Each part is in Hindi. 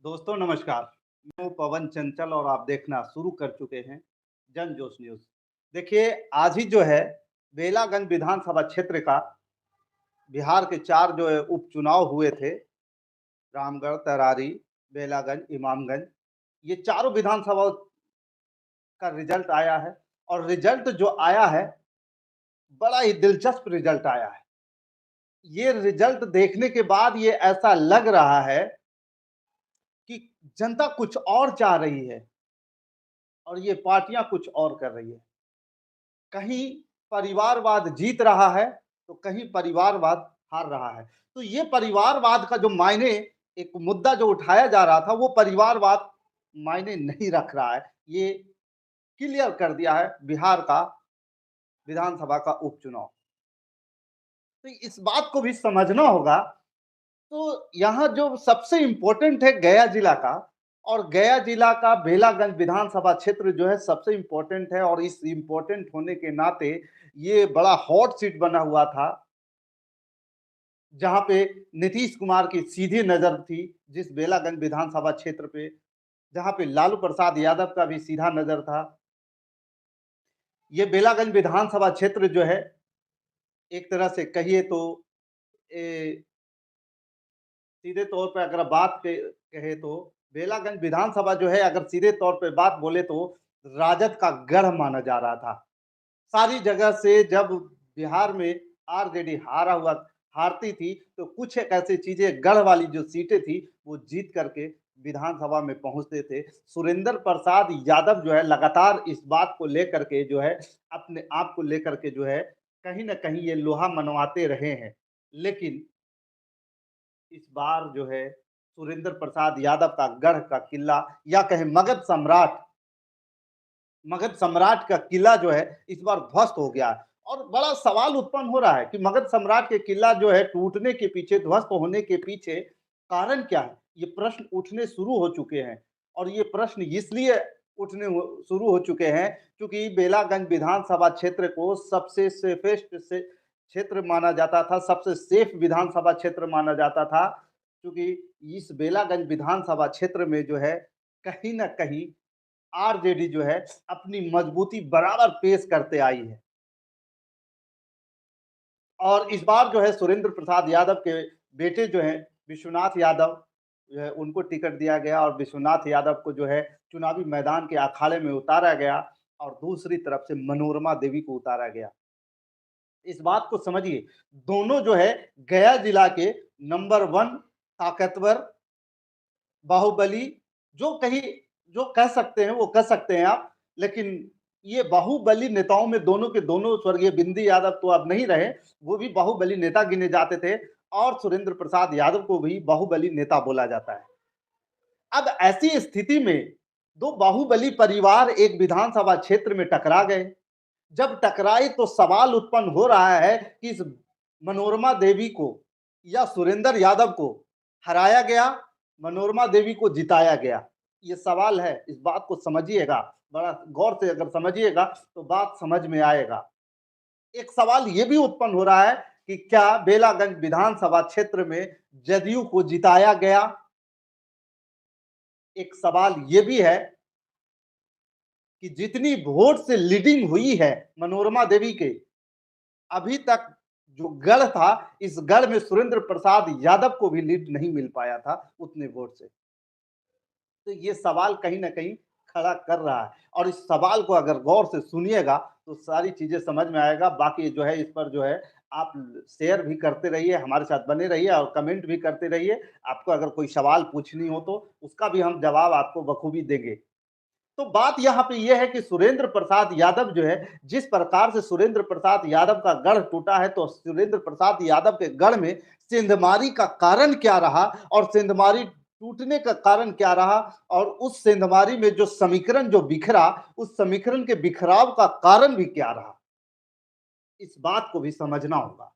दोस्तों नमस्कार। मैं हूं पवन चंचल और आप देखना शुरू कर चुके हैं जन जोश न्यूज़। देखिए, आज ही जो है बेलागंज विधानसभा क्षेत्र का बिहार के 4 जो है उपचुनाव हुए थे, रामगढ़, तरारी, बेलागंज, इमामगंज। ये चारों विधानसभा का रिजल्ट आया है और रिजल्ट जो आया है, बड़ा ही दिलचस्प रिजल्ट आया है। ये रिजल्ट देखने के बाद ये ऐसा लग रहा है कि जनता कुछ और चाह रही है और ये पार्टियां कुछ और कर रही है। कहीं परिवारवाद जीत रहा है, तो कहीं परिवारवाद हार रहा है। तो ये परिवारवाद का जो मायने एक मुद्दा जो उठाया जा रहा था, वो परिवारवाद मायने नहीं रख रहा है। ये क्लियर कर दिया है बिहार का विधानसभा का उपचुनाव। तो इस बात को भी समझना होगा। तो यहाँ जो सबसे इम्पोर्टेंट है गया जिला का, और गया जिला का बेलागंज विधानसभा क्षेत्र जो है सबसे इम्पोर्टेंट है और इस इम्पोर्टेंट होने के नाते ये बड़ा हॉट सीट बना हुआ था, जहाँ पे नीतीश कुमार की सीधी नज़र थी, जिस बेलागंज विधानसभा क्षेत्र पे, जहाँ पे लालू प्रसाद यादव का भी सीधा नज़र था। ये बेलागंज विधानसभा क्षेत्र जो है, एक तरह से कहिए तो ए सीधे तौर पे अगर बात कहे तो बेलागंज विधानसभा जो है, अगर सीधे तौर पे बात बोले तो राजद का गढ़ माना जा रहा था। सारी जगह से जब बिहार में आरजेडी हारती थी, तो कुछ एक ऐसी चीजें गढ़ वाली जो सीटें थी वो जीत करके विधानसभा में पहुंचते थे। सुरेंद्र प्रसाद यादव जो है लगातार इस बात को लेकर के जो है, अपने आप को लेकर के जो है, कहीं ना कहीं ये लोहा मनवाते रहे हैं। लेकिन इस बार जो है सुरेंद्र प्रसाद यादव का गढ़ का किला, या कहें मगध सम्राट का किला जो है इस बार ध्वस्त हो गया है। और बड़ा सवाल उत्पन्न हो रहा है कि मगध सम्राट के किला जो है टूटने के पीछे, ध्वस्त होने के पीछे कारण क्या है? ये प्रश्न उठने शुरू हो चुके हैं। और ये प्रश्न इसलिए शुरू हो चुके हैं क्योंकि बेलागंज विधानसभा क्षेत्र को सबसे सेफेस्ट से क्षेत्र माना जाता था, सबसे सेफ विधानसभा क्षेत्र माना जाता था, क्योंकि इस बेलागंज विधानसभा क्षेत्र में जो है कहीं ना कहीं आरजेडी जो है अपनी मजबूती बराबर पेश करते आई है। और इस बार जो है सुरेंद्र प्रसाद यादव के बेटे जो हैं विश्वनाथ यादव, जो है उनको टिकट दिया गया और विश्वनाथ यादव को जो है चुनावी मैदान के अखाड़े में उतारा गया और दूसरी तरफ से मनोरमा देवी को उतारा गया। इस बात को समझिए, दोनों जो है गया जिला के नंबर 1 ताकतवर, बाहुबली, जो कहीं जो कह सकते हैं वो कह सकते हैं आप। लेकिन ये बाहुबली नेताओं में दोनों के दोनों, स्वर्गीय बिंदी यादव तो अब नहीं रहे, वो भी बाहुबली नेता गिने जाते थे, और सुरेंद्र प्रसाद यादव को भी बाहुबली नेता बोला जाता है। अब ऐसी स्थिति में दो बाहुबली परिवार एक विधानसभा क्षेत्र में टकरा गए। जब टकराए तो सवाल उत्पन्न हो रहा है कि इस मनोरमा देवी को या सुरेंद्र यादव को हराया गया, मनोरमा देवी को जिताया गया। ये सवाल है, इस बात को समझिएगा, बड़ा गौर से अगर समझिएगा तो बात समझ में आएगा। एक सवाल ये भी उत्पन्न हो रहा है कि क्या बेलागंज विधानसभा क्षेत्र में जदयू को जिताया गया? एक सवाल ये भी है कि जितनी वोट से लीडिंग हुई है मनोरमा देवी के, अभी तक जो गढ़ था, इस गढ़ में सुरेंद्र प्रसाद यादव को भी लीड नहीं मिल पाया था उतने वोट से। तो ये सवाल कहीं ना कहीं खड़ा कर रहा है, और इस सवाल को अगर गौर से सुनिएगा तो सारी चीजें समझ में आएगा। बाकी जो है इस पर जो है आप शेयर भी करते रहिए, हमारे साथ बने रहिए और कमेंट भी करते रहिए। आपको अगर कोई सवाल पूछनी हो तो उसका भी हम जवाब आपको बखूबी देंगे। तो बात यहाँ पे ये है कि सुरेंद्र प्रसाद यादव जो है, जिस प्रकार से सुरेंद्र प्रसाद यादव का गढ़ टूटा है, तो सुरेंद्र प्रसाद यादव के गढ़ में सेंधमारी का कारण क्या रहा और सेंधमारी टूटने का कारण क्या रहा, और उस सेंधमारी में जो समीकरण जो बिखरा, उस समीकरण के बिखराव का कारण भी क्या रहा, इस बात को भी समझना होगा।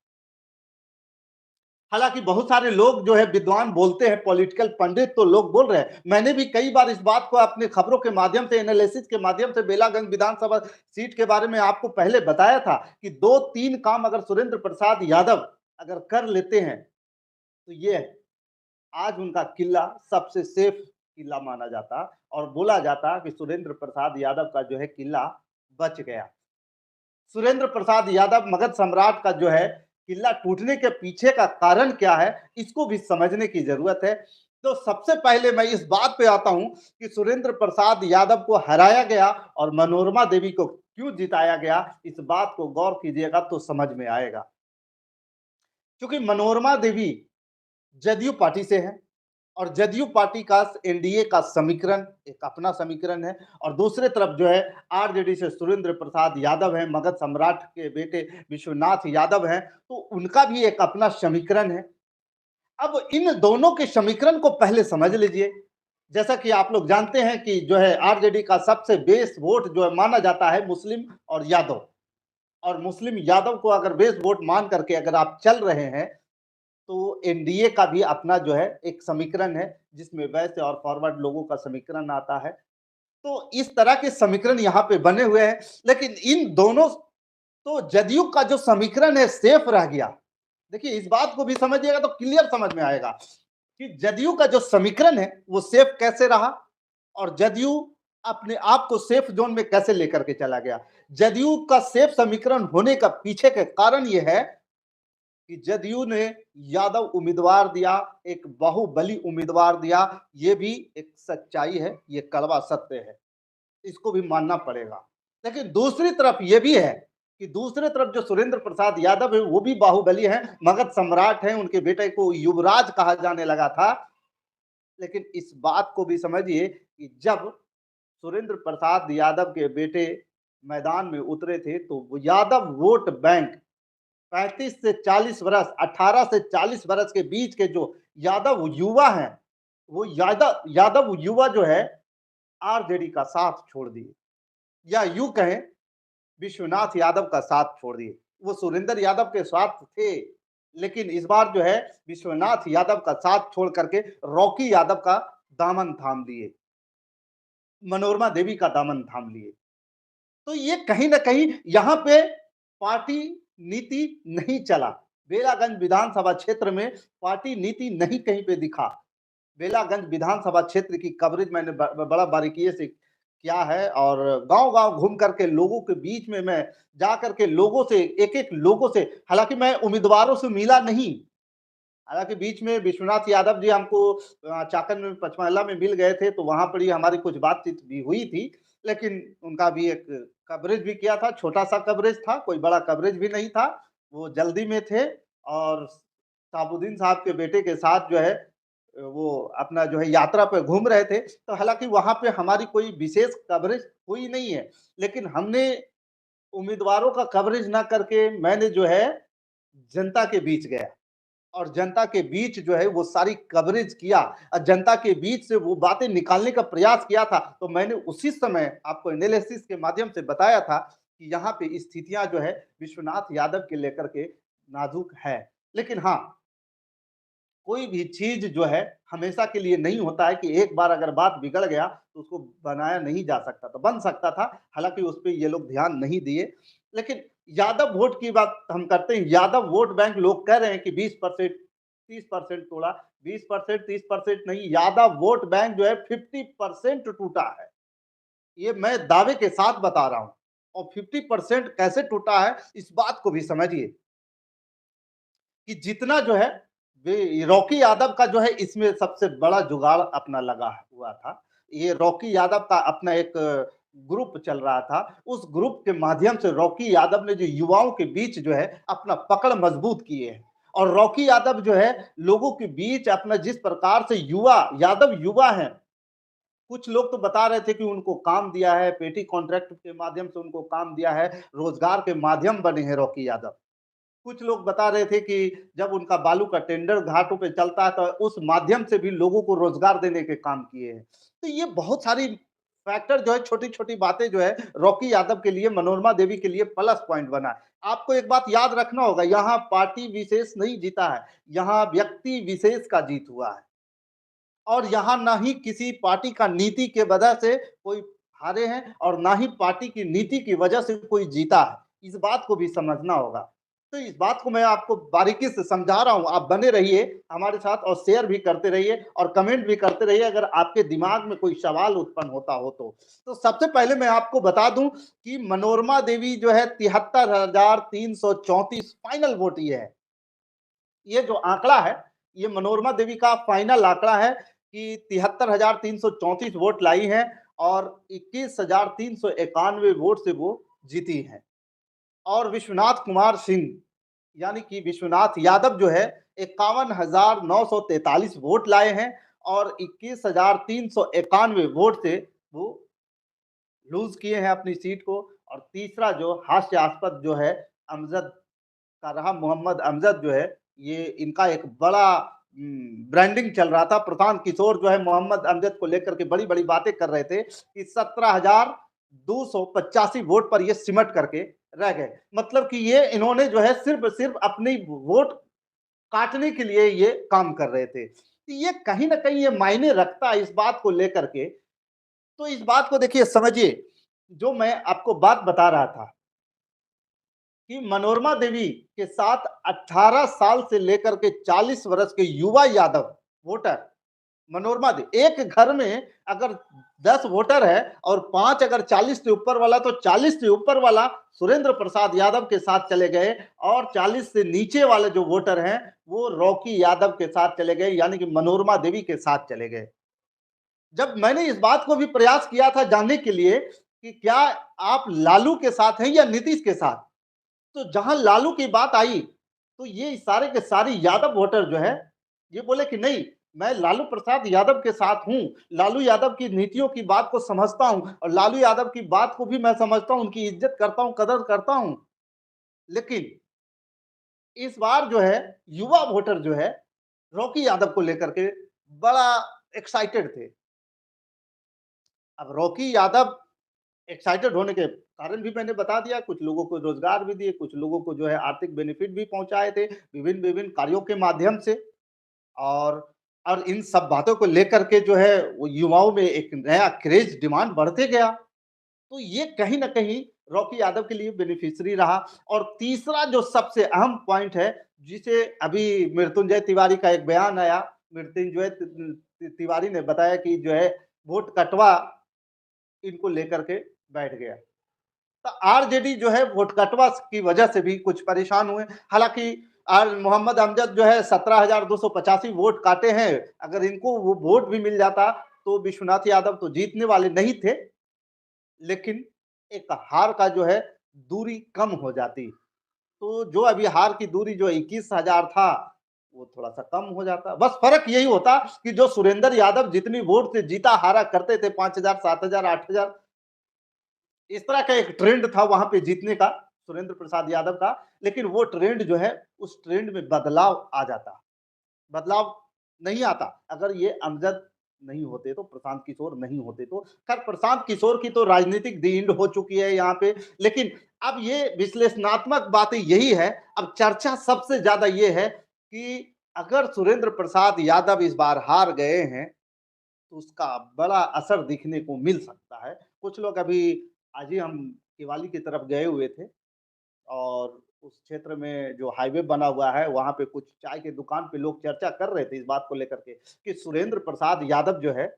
हालांकि बहुत सारे लोग जो है विद्वान बोलते हैं, पॉलिटिकल पंडित तो लोग बोल रहे हैं। मैंने भी कई बार इस बात को अपने खबरों के माध्यम से, एनालिसिस के माध्यम से बेलागंज विधानसभा सीट के बारे में आपको पहले बताया था कि 2-3 काम अगर सुरेंद्र प्रसाद यादव अगर कर लेते हैं तो ये आज उनका किला सबसे सेफ किला माना जाता और बोला जाता कि सुरेंद्र प्रसाद यादव का जो है किला बच गया। सुरेंद्र प्रसाद यादव मगध सम्राट का जो है किला टूटने के पीछे का कारण क्या है, इसको भी समझने की जरूरत है। तो सबसे पहले मैं इस बात पे आता हूं कि सुरेंद्र प्रसाद यादव को हराया गया और मनोरमा देवी को क्यों जिताया गया, इस बात को गौर कीजिएगा तो समझ में आएगा। क्योंकि मनोरमा देवी जदयू पार्टी से है और जदयू पार्टी का एनडीए का समीकरण एक अपना समीकरण है और दूसरे तरफ जो है आरजेडी से सुरेंद्र प्रसाद यादव है, मगध सम्राट के बेटे विश्वनाथ यादव हैं, तो उनका भी एक अपना समीकरण है। अब इन दोनों के समीकरण को पहले समझ लीजिए। जैसा कि आप लोग जानते हैं कि जो है आरजेडी का सबसे बेस वोट जो है माना जाता है मुस्लिम और यादव, और मुस्लिम यादव को अगर बेस वोट मान करके अगर आप चल रहे हैं तो एनडीए का भी अपना जो है एक समीकरण है जिसमें वैसे और फॉरवर्ड लोगों का समीकरण आता है। तो इस तरह के समीकरण यहाँ पे बने हुए हैं, लेकिन इन दोनों तो जदयू का जो समीकरण है सेफ रह गया। देखिए इस बात को भी समझिएगा तो क्लियर समझ में आएगा कि जदयू का जो समीकरण है वो सेफ कैसे रहा और जदयू अपने आप को सेफ जोन में कैसे लेकर के चला गया। जदयू का सेफ समीकरण होने का पीछे का कारण यह है कि जदयू ने यादव उम्मीदवार दिया, एक बाहुबली उम्मीदवार दिया, ये भी एक सच्चाई है, ये कड़वा सत्य है, इसको भी मानना पड़ेगा। लेकिन दूसरी तरफ ये भी है कि दूसरे तरफ जो सुरेंद्र प्रसाद यादव है वो भी बाहुबली है, मगध सम्राट है, उनके बेटे को युवराज कहा जाने लगा था। लेकिन इस बात को भी समझिए कि जब सुरेंद्र प्रसाद यादव के बेटे मैदान में उतरे थे तो वो यादव वोट बैंक 35 से 40 वर्ष, 18 से 40 वर्ष के बीच के जो यादव युवा हैं, वो यादव युवा जो है आरजेडी का साथ छोड़ दिए, या यूं कहें विश्वनाथ यादव का साथ छोड़ दिए। वो सुरेंद्र यादव के साथ थे, लेकिन इस बार जो है विश्वनाथ यादव का साथ छोड़ करके रॉकी यादव का दामन थाम लिए, मनोरमा देवी का दामन थाम लिए। तो ये कहीं ना कहीं यहाँ पे पार्टी नीति नहीं चला। बेलागंज विधानसभा क्षेत्र में पार्टी नीति नहीं कहीं पे दिखा। बेलागंज विधानसभा क्षेत्र की कवरेज मैंने बड़ा बारीकी से किया है और गांव-गांव घूम करके लोगों के बीच में मैं जा करके लोगों से एक-एक लोगों से, हालांकि मैं उम्मीदवारों से मिला नहीं, हालांकि बीच में विश्वनाथ यादव जी हमको चाकन में पचमहला में मिल गए थे, तो वहां पर ही हमारी कुछ बातचीत भी हुई थी, लेकिन उनका भी एक कवरेज भी किया था, छोटा सा कवरेज था, कोई बड़ा कवरेज भी नहीं था। वो जल्दी में थे और साबुद्दीन साहब के बेटे के साथ जो है वो अपना जो है यात्रा पे घूम रहे थे, तो हालांकि वहां पे हमारी कोई विशेष कवरेज हुई नहीं है, लेकिन हमने उम्मीदवारों का कवरेज ना करके मैंने जो है जनता के बीच गया और जनता के बीच जो है वो सारी कवरेज किया और जनता के बीच से वो बातें निकालने का प्रयास किया था। तो मैंने उसी समय आपको एनालिसिस के माध्यम से बताया था कि यहाँ पे स्थितियां जो है विश्वनाथ यादव के लेकर के नाजुक है। लेकिन हाँ, कोई भी चीज जो है हमेशा के लिए नहीं होता है कि एक बार अगर बात बिगड़ गया तो उसको बनाया नहीं जा सकता, तो बन सकता था, हालांकि उस पर ये लोग ध्यान नहीं दिए। लेकिन यादव वोट की बात हम करते हैं, यादव वोट बैंक लोग कह रहे हैं कि 20% 30% तोड़ा, 20% 30% नहीं, यादव वोट बैंक जो है 50% टूटा है। ये मैं दावे के साथ बता रहा हूं और 50% कैसे टूटा है इस बात को भी समझिए कि जितना जो है रॉकी यादव का जो है इसमें सबसे बड़ा जुगाड़ अपना लगा हुआ था। ये रॉकी यादव का अपना एक ग्रुप चल रहा था, उस ग्रुप के माध्यम से रॉकी यादव ने जो युवाओं के बीच जो है अपना पकड़ मजबूत किए है और रॉकी यादव जो है लोगों के बीच अपना जिस प्रकार से युवा यादव युवा हैं, कुछ लोग तो बता रहे थे कि उनको काम दिया है, पेटी कॉन्ट्रैक्ट के माध्यम से उनको काम दिया है, रोजगार के माध्यम बने हैं रॉकी यादव। कुछ लोग बता रहे थे कि जब उनका बालू का टेंडर घाटों पे चलता है तो उस माध्यम से भी लोगों को रोजगार देने के काम किए हैं। तो ये बहुत सारी फैक्टर जो है, छोटी-छोटी बातें जो है रॉकी यादव के लिए, मनोरमा देवी के लिए प्लस पॉइंट बना है। आपको एक बात याद रखना होगा, यहाँ पार्टी विशेष नहीं जीता है, यहाँ व्यक्ति विशेष का जीत हुआ है और यहाँ ना ही किसी पार्टी का नीति के वजह से कोई हारे हैं और ना ही पार्टी की नीति की वजह से कोई जीता है। इस बात को भी समझना होगा। तो इस बात को मैं आपको बारीकी से समझा रहा हूँ, आप बने रहिए हमारे साथ और शेयर भी करते रहिए और कमेंट भी करते रहिए अगर आपके दिमाग में कोई सवाल उत्पन्न होता हो तो। तो सबसे पहले मैं आपको बता दूँ कि मनोरमा देवी जो है 73,334 फाइनल वोट ये है। ये जो आंकड़ा है, ये मनोरमा देवी का फाइनल आंकड़ा है कि 73,334 वोट लाई हैं और 21,391 वोट से वो जीती हैं। और विश्वनाथ कुमार सिंह यानी कि विश्वनाथ यादव जो है 51,943 वोट लाए हैं और 21,391 वोट से वो लूज किए हैं अपनी सीट को। और तीसरा जो हास्यास्पद जो है अमजद का रहा, मोहम्मद अमजद जो है, ये इनका एक बड़ा ब्रांडिंग चल रहा था। प्रशांत किशोर जो है मोहम्मद अमजद को लेकर के बड़ी-बड़ी बातें कर रहे थे कि 17,285 वोट पर ये सिमट करके रह गए। मतलब कि ये इन्होंने जो है सिर्फ अपनी वोट काटने के लिए ये काम कर रहे थे। तो ये कहीं न कहीं ये मायने रखता है इस बात को लेकर के। तो इस बात को देखिए समझिए, जो मैं आपको बात बता रहा था कि मनोरमा देवी के साथ 18 साल से लेकर के 40 वर्ष के युवा यादव वोटर, मनोरमा देवी एक घर में अगर 10 वोटर है और 5 अगर 40 से ऊपर वाला, तो 40 से ऊपर वाला सुरेंद्र प्रसाद यादव के साथ चले गए और 40 से नीचे वाले जो वोटर हैं वो रॉकी यादव के साथ चले गए, यानी कि मनोरमा देवी के साथ चले गए। जब मैंने इस बात को भी प्रयास किया था जानने के लिए कि क्या आप लालू के साथ हैं या नीतीश के साथ, तो जहां लालू की बात आई तो ये सारे के सारे यादव वोटर जो है ये बोले कि नहीं, मैं लालू प्रसाद यादव के साथ हूं, लालू यादव की नीतियों की बात को समझता हूं और लालू यादव की बात को भी मैं समझता हूं, उनकी इज्जत करता हूं, कदर करता हूं। लेकिन इस बार जो है युवा वोटर जो है रॉकी यादव को लेकर के बड़ा एक्साइटेड थे। अब रॉकी यादव एक्साइटेड होने के कारण भी मैंने बता दिया, कुछ लोगों को रोज़गार भी दिए, कुछ लोगों को जो है आर्थिक बेनिफिट भी पहुँचाए थे, विभिन्न-विभिन्न कार्यों के माध्यम से। और इन सब बातों को लेकर के जो है वो युवाओं में एक नया क्रेज़ डिमांड बढ़ते गया। तो ये कहीं न कहीं रॉकी यादव के लिए बेनिफिशियरी रहा। और तीसरा जो सबसे अहम पॉइंट है, जिसे अभी मृत्युंजय तिवारी का एक बयान आया, मृत्युंजय तिवारी ने बताया कि जो है वोट कटवा इनको लेकर के बैठ गया। तो आरजेडी जो है वोट कटवा की वजह से भी कुछ परेशान हुए। हालाँकि मोहम्मद अमजद जो है 17,285 वोट काटे हैं, अगर इनको वो वोट भी मिल जाता तो विश्वनाथ यादव तो जीतने वाले नहीं थे, लेकिन एक हार का जो है दूरी कम हो जाती। तो जो अभी हार की दूरी जो 21,000 था, वो थोड़ा-सा कम हो जाता। बस फ़र्क यही होता कि जो सुरेंद्र यादव जितनी वोट से जीता-हारा करते थे 5,000, 7,000, 8,000, इस तरह का एक ट्रेंड था वहाँ पे जीतने का, सुरेंद्र प्रसाद यादव का। लेकिन वो ट्रेंड जो है, उस ट्रेंड में बदलाव आ जाता। बदलाव नहीं आता अगर ये अमजद नहीं होते तो, प्रशांत किशोर नहीं होते तो। खैर प्रशांत किशोर की तो राजनीतिक द एंड हो चुकी है यहाँ पे। लेकिन अब ये विश्लेषणात्मक बातें यही है, अब चर्चा सबसे ज़्यादा ये है कि अगर सुरेंद्र प्रसाद यादव इस बार हार गए हैं, तो उसका बड़ा असर दिखने को मिल सकता है। कुछ लोग अभी आज ही हम शिवालिक की तरफ गए हुए थे और उस क्षेत्र में जो हाईवे बना हुआ है, वहाँ पे कुछ चाय की दुकान पे लोग चर्चा कर रहे थे इस बात को लेकर के कि सुरेंद्र प्रसाद यादव जो है,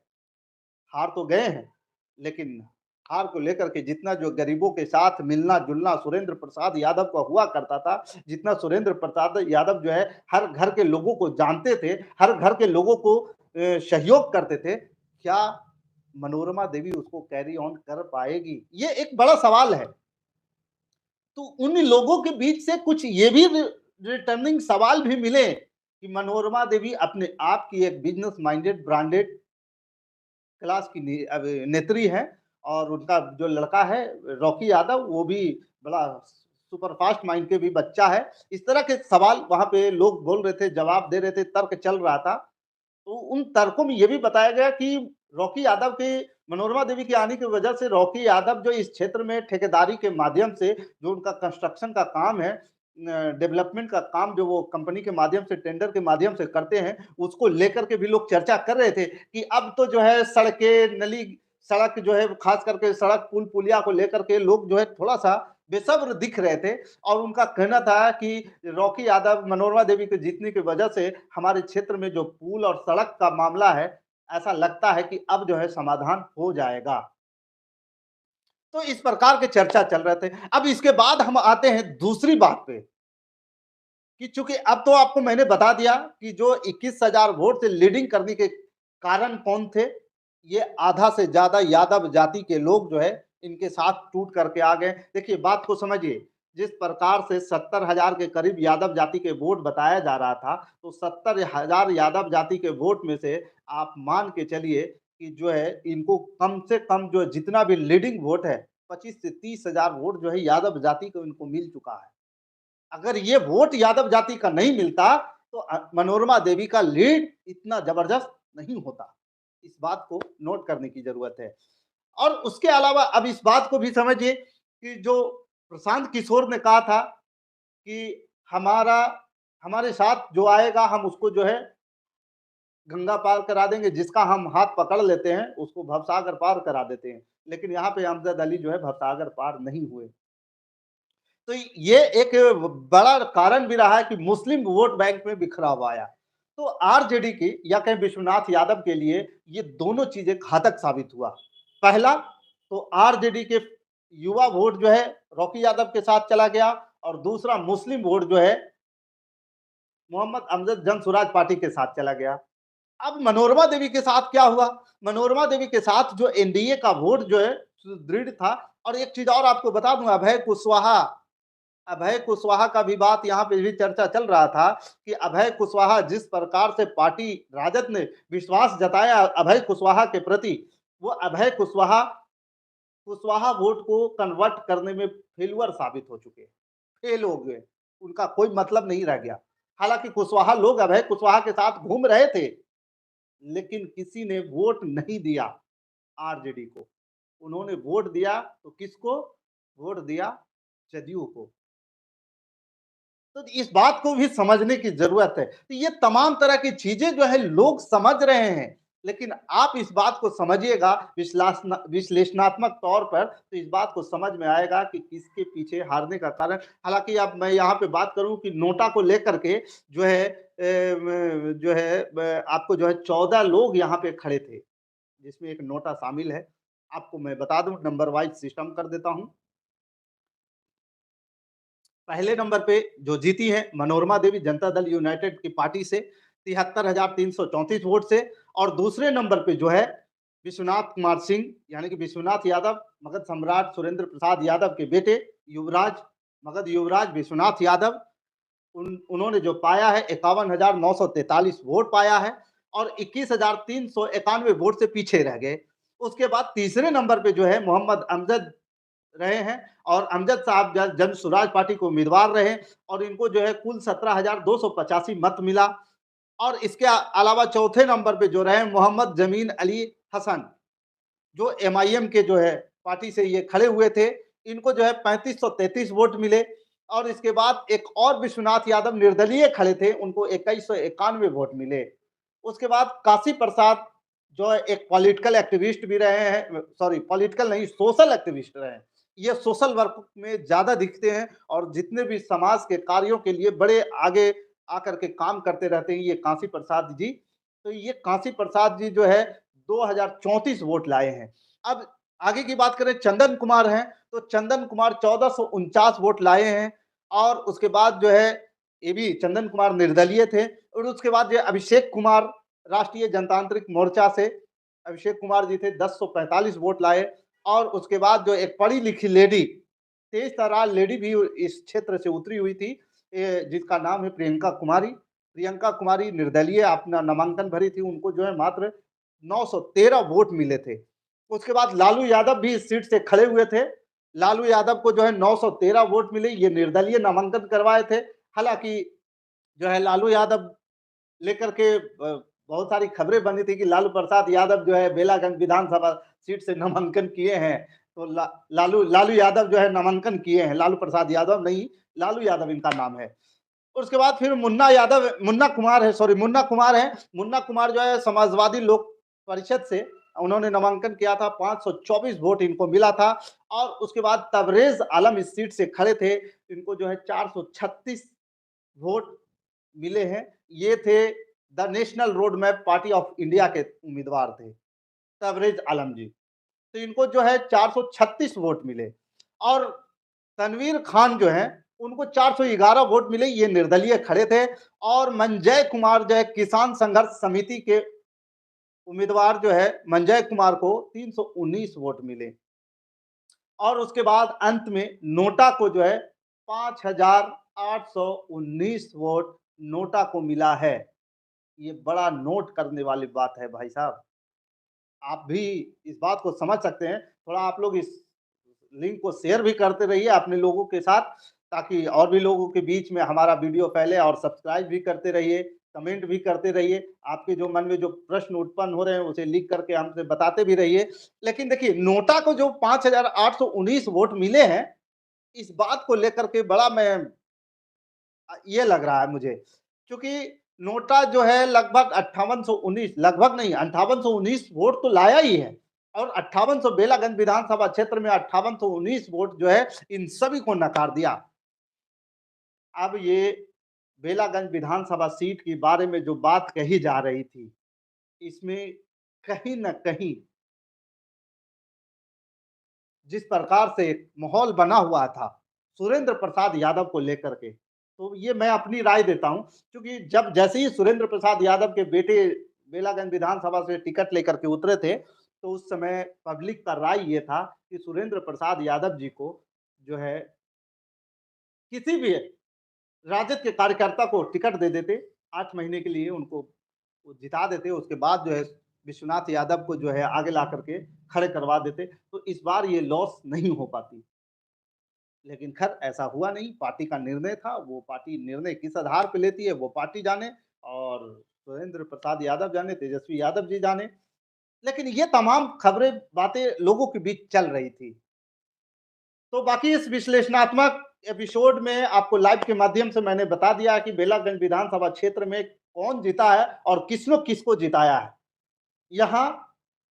हार तो गए हैं, लेकिन हार को लेकर के जितना जो गरीबों के साथ मिलना-जुलना सुरेंद्र प्रसाद यादव का हुआ करता था, जितना सुरेंद्र प्रसाद यादव जो है हर घर के लोगों को जानते थे, हर घर के लोगों को सहयोग करते थे, क्या मनोरमा देवी उसको कैरी ऑन कर पाएगी? ये एक बड़ा सवाल है। तो उन लोगों के बीच से कुछ ये भी रिटर्निंग सवाल भी मिले कि मनोरमा देवी अपने आप की एक बिज़नेस माइंडेड ब्रांडेड क्लास की नेत्री है और उनका जो लड़का है रॉकी यादव, वो भी बड़ा सुपर फास्ट माइंड के भी बच्चा है। इस तरह के सवाल वहाँ पे लोग बोल रहे थे, जवाब दे रहे थे, तर्क चल रहा था। तो उन तर्कों में ये भी बताया गया कि रॉकी यादव के मनोरमा देवी के आने की वजह से रॉकी यादव जो इस क्षेत्र में ठेकेदारी के माध्यम से जो उनका कंस्ट्रक्शन का काम है, डेवलपमेंट का काम जो वो कंपनी के माध्यम से टेंडर के माध्यम से करते हैं, उसको लेकर के भी लोग चर्चा कर रहे थे कि अब तो जो है सड़कें, नली सड़क जो है खास करके सड़क पुल पुलिया को लेकर के लोग जो है थोड़ा-सा बेसब्र दिख रहे थे और उनका कहना था कि रॉकी यादव, मनोरमा देवी के जीतने की वजह से हमारे क्षेत्र में जो पुल और सड़क का मामला है, ऐसा लगता है कि अब जो है समाधान हो जाएगा। तो इस प्रकार के चर्चा चल रहे थे। अब इसके बाद हम आते हैं दूसरी बात पे कि चूँकि अब तो आपको मैंने बता दिया कि जो 21,000 वोट से लीडिंग करने के कारण कौन थे, ये आधा से ज़्यादा यादव जाति के लोग जो है इनके साथ टूट करके आ गए। देखिए बात को समझिए, जिस प्रकार से 70,000 के करीब यादव जाति के वोट बताया जा रहा था, तो 70,000 यादव जाति के वोट में से आप मान के चलिए कि जो है इनको कम से कम जो जितना भी लीडिंग वोट है, 25 से 30,000 वोट जो है यादव जाति को इनको मिल चुका है। अगर ये वोट यादव जाति का नहीं मिलता तो मनोरमा देवी का लीड इतना जबरदस्त नहीं होता। इस बात को नोट करने की ज़रूरत है। और उसके अलावा अब इस बात को भी समझिए कि जो प्रशांत किशोर ने कहा था कि हमारा हमारे साथ जो आएगा हम उसको जो है गंगा पार करा देंगे, जिसका हम हाथ पकड़ लेते हैं उसको भवसागर पार करा देते हैं। लेकिन यहाँ पे अमजद अली जो है भवसागर पार नहीं हुए। तो ये एक बड़ा कारण भी रहा है कि मुस्लिम वोट बैंक में बिखराव आया। तो आरजेडी की या कहें विश्वनाथ यादव के लिए ये दोनों चीजें घातक साबित हुआ। पहला तो आरजेडी के युवा वोट जो है रॉकी यादव के साथ चला गया और दूसरा मुस्लिम वोट जो है मोहम्मद अमजद जन स्वराज पार्टी के साथ चला गया। अब मनोरमा देवी के साथ क्या हुआ? मनोरमा देवी के साथ जो एनडीए का वोट जो है सुदृढ़ था। और एक चीज और आपको बता दूं, अभय कुशवाहा का भी बात यहाँ पे भी चर्चा चल रहा था कि अभय कुशवाहा जिस प्रकार से पार्टी राजद ने विश्वास जताया अभय कुशवाहा के प्रति, वो अभय कुशवाहा वोट को कन्वर्ट करने में फेल्युअर साबित हो चुके हैं, फेल हो गए, उनका कोई मतलब नहीं रह गया। हालांकि कुशवाहा लोग अभय कुशवाहा के साथ घूम रहे थे, लेकिन किसी ने वोट नहीं दिया आरजेडी को। उन्होंने वोट दिया तो किसको? वोट दिया जदयू को। तो इस बात को भी समझने की ज़रूरत है। तो ये तमाम तरह की चीज़ें जो है लोग समझ रहे हैं, लेकिन आप इस बात को समझिएगा विश्लेषणात्मक तौर पर तो इस बात को समझ में आएगा कि किसके पीछे हारने का कारण। हालाँकि अब मैं यहाँ पे बात करूँ कि नोटा को लेकर के जो है आपको जो है 14 लोग यहाँ पे खड़े थे, जिसमें एक नोटा शामिल है। आपको मैं बता दूँ नंबर वाइज़ सिस्टम कर देता हूँ। पहले नंबर पे जो जीती हैं मनोरमा देवी जनता दल यूनाइटेड की पार्टी से 73,334 वोट से। और दूसरे नंबर पे जो है विश्वनाथ कुमार सिंह यानी कि विश्वनाथ यादव, मगध सम्राट सुरेंद्र प्रसाद यादव के बेटे युवराज, मगध युवराज विश्वनाथ यादव, उन्होंने जो पाया है 51,943 वोट पाया है और 21,391 वोट से पीछे रह गए। उसके बाद तीसरे नंबर पे जो है मोहम्मद अमजद रहे हैं और अमजद साहब जन स्वराज पार्टी के उम्मीदवार रहे और इनको जो है कुल 17,285 मत मिला। और इसके अलावा चौथे नंबर पे जो रहे मोहम्मद जमीन अली हसन, जो एमआईएम के जो है पार्टी से ये खड़े हुए थे, इनको जो है 3533 वोट मिले। और इसके बाद एक और विश्वनाथ यादव निर्दलीय खड़े थे, उनको 2191 वोट मिले। उसके बाद काशी प्रसाद जो एक पॉलिटिकल एक्टिविस्ट भी रहे हैं, सॉरी पॉलिटिकल नहीं सोशल एक्टिविस्ट रहे हैं, ये सोशल वर्क में ज्यादा दिखते हैं और जितने भी समाज के कार्यों के लिए बड़े आगे आकर के काम करते रहते हैं ये काशी प्रसाद जी। तो ये काशी प्रसाद जी जो है 2034 वोट लाए हैं। अब आगे की बात करें चंदन कुमार हैं, तो चंदन कुमार 1449 वोट लाए हैं। और उसके बाद जो है ये भी चंदन कुमार निर्दलीय थे। और उसके बाद जो अभिषेक कुमार राष्ट्रीय जनतांत्रिक मोर्चा से अभिषेक कुमार जी थे, 1045 वोट लाए। और उसके बाद जो एक पढ़ी लिखी लेडी, तेज तर्रार लेडी भी इस क्षेत्र से उतरी हुई थी, जिसका नाम है प्रियंका कुमारी। प्रियंका कुमारी निर्दलीय अपना नामांकन भरी थी, उनको जो है मात्र 913 वोट मिले थे। उसके बाद लालू यादव भी इस सीट से खड़े हुए थे। लालू यादव को जो है 913 वोट मिले, ये निर्दलीय नामांकन करवाए थे। हालांकि जो है लालू यादव लेकर के बहुत सारी खबरें बनी थी कि लालू प्रसाद यादव जो है बेलागंज विधानसभा सीट से नामांकन किए हैं। तो लालू यादव जो है नामांकन किए हैं, लालू प्रसाद यादव नहीं, लालू यादव इनका नाम है। उसके बाद फिर मुन्ना कुमार है। मुन्ना कुमार जो है समाजवादी लोक परिषद से उन्होंने नामांकन किया था, 524 वोट इनको मिला था और उसके बाद तबरेज़ आलम इस सीट से खड़े थे, इनको जो है 436 वोट मिले हैं। ये थे the national road map party of India के उम्मीदवार थे, तबरेज़ आलम जी। तो इनको जो है 436 वोट मिले और तनवीर खान जो हैं, उनको 411 वोट मिले, ये निर्दलीय खड़े थे और मंजय कुमार जो है किसान संघर्ष समिति के उम्मीदवार जो है मंजय कुमार को 319 वोट मिले और उसके बाद अंत में नोटा को जो है 5,819 वोट नोटा को मिला है। ये बड़ा नोट करने वाली बात है भाई साहब। आप भी इस बात को समझ सकते हैं। थोड़ा आप लोग इस लिंक को शेयर भी करते रहिए अपने लोगों के साथ, ताकि और भी लोगों के बीच में हमारा वीडियो फैले और सब्सक्राइब भी करते रहिए, कमेंट भी करते रहिए। आपके जो मन में जो प्रश्न उत्पन्न हो रहे हैं, उसे लिख करके हमसे बताते भी रहिए। लेकिन देखिए, नोटा को जो 5,819 वोट मिले हैं, इस बात को लेकर के बड़ा ये लग रहा है मुझे, क्योंकि नोटा जो है लगभग 5819, लगभग नहीं 5819 वोट तो लाया ही है और 5800 बेलागंज विधानसभा क्षेत्र में 5819 वोट जो है इन सभी को नकार दिया। अब ये बेलागंज विधानसभा सीट के बारे में जो बात कही जा रही थी, इसमें कहीं न कहीं जिस प्रकार से माहौल बना हुआ था, सुरेंद्र प्रसाद यादव को लेकर के, तो ये मैं अपनी राय देता हूँ, क्योंकि जब जैसे ही सुरेंद्र प्रसाद यादव के बेटे बेलागंज विधानसभा से टिकट लेकर के उतरे थे, तो उस समय पब्लिक का राय ये था कि सुरेंद्र प्रसाद यादव जी को जो है किसी भी राजद के कार्यकर्ता को टिकट दे देते, 8 महीने के लिए उनको वो जिता देते, उसके बाद जो है विश्वनाथ यादव को जो है आगे ला करके खड़े करवा देते, तो इस बार ये लॉस नहीं हो पाती। लेकिन ख़ैर ऐसा हुआ नहीं, पार्टी का निर्णय था, वो पार्टी निर्णय किस आधार पे लेती है वो पार्टी जाने और सुरेंद्र प्रसाद यादव जाने, तेजस्वी यादव जी जाने। लेकिन ये तमाम खबरें, बातें लोगों के बीच चल रही थी। तो बाकी इस विश्लेषणात्मक एपिसोड में आपको लाइव के माध्यम से मैंने बता दिया कि बेलागंज विधानसभा क्षेत्र में कौन जीता है और किसने किसको जिताया है। यहाँ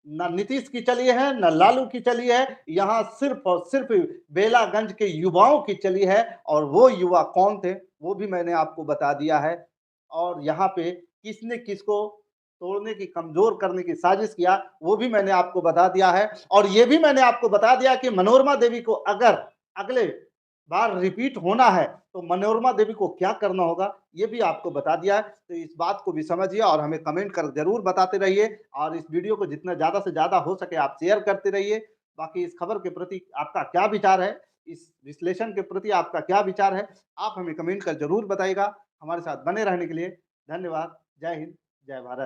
ना नीतीश की चली है, ना लालू की चली है, यहाँ सिर्फ़ और सिर्फ़ बेलागंज के युवाओं की चली है और वो युवा कौन थे, वो भी मैंने आपको बता दिया है। और यहाँ पे किसने किसको तोड़ने की, कमज़ोर करने की साज़िश किया, वो भी मैंने आपको बता दिया है और ये भी मैंने आपको बता दिया कि मनोरमा देवी को अगर अगले बार रिपीट होना है, तो मनोरमा देवी को क्या करना होगा, ये भी आपको बता दिया है। तो इस बात को भी समझिए और हमें कमेंट कर ज़रूर बताते रहिए और इस वीडियो को जितना ज़्यादा से ज़्यादा हो सके आप शेयर करते रहिए। बाकी इस खबर के प्रति आपका क्या विचार है, इस विश्लेषण के प्रति आपका क्या विचार है, आप हमें कमेंट कर ज़रूर बताइएगा। हमारे साथ बने रहने के लिए धन्यवाद। जय हिंद, जय भारत।